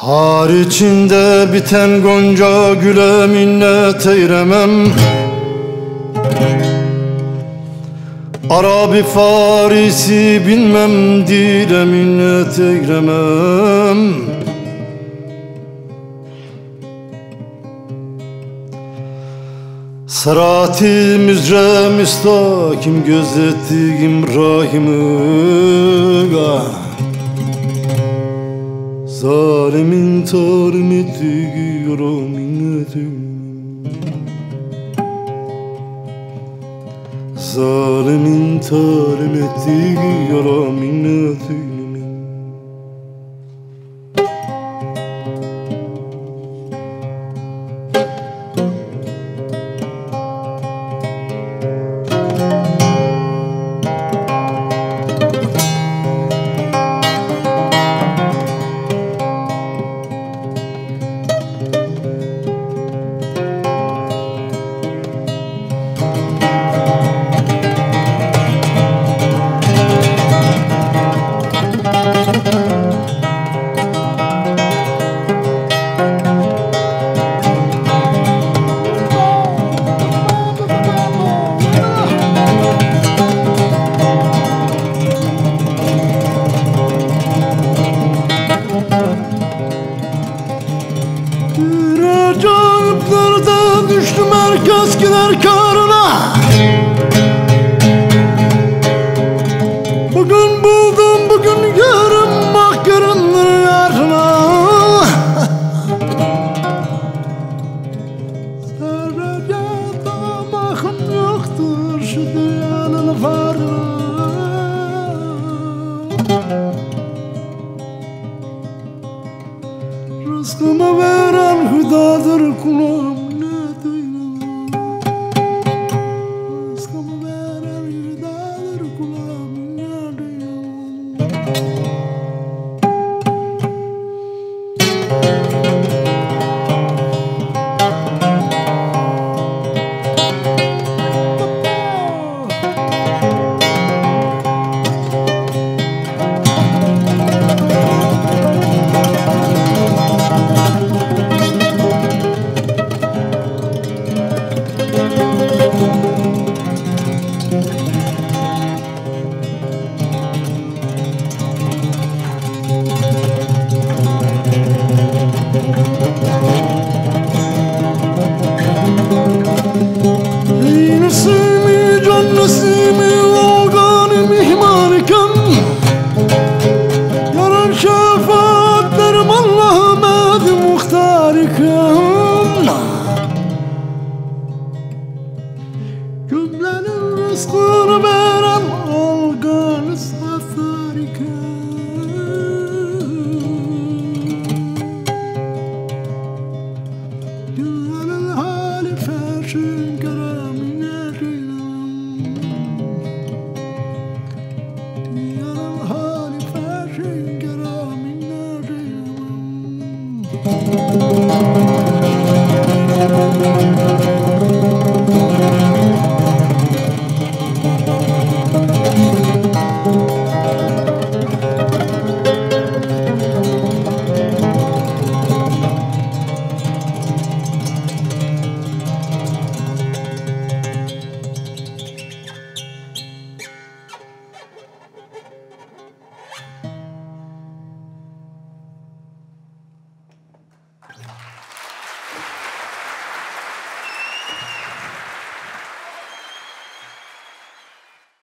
Har içinde biten gonca güle minnet eyremem. Arabi Farisi bilmem, dile minnet eyremem. Sırat-ı müzre müstakim gözettiğim rahimi, zalimin tarim ettiği yara minnetim. Zalimin tarim ettiği yara minnetim. Acayiplerden düştüm, herkes gider karına. Bugün buldum, bugün yarım, bak görünür yarına. Serracata bakım yoktur şu dünyanın farına. Rızkımı veren hüdadır kulağım, ne duyuyor? Rızkımı veren hüdadır kulağım, ne duyuyor? Nesimi, can nesimi, olganı mihmanikem. Yaran şefaatlerim Allah'ım edi muhtarikem. Cümlenin rızkını veren olganı safarikem. Dünyanın hali ferşin kara.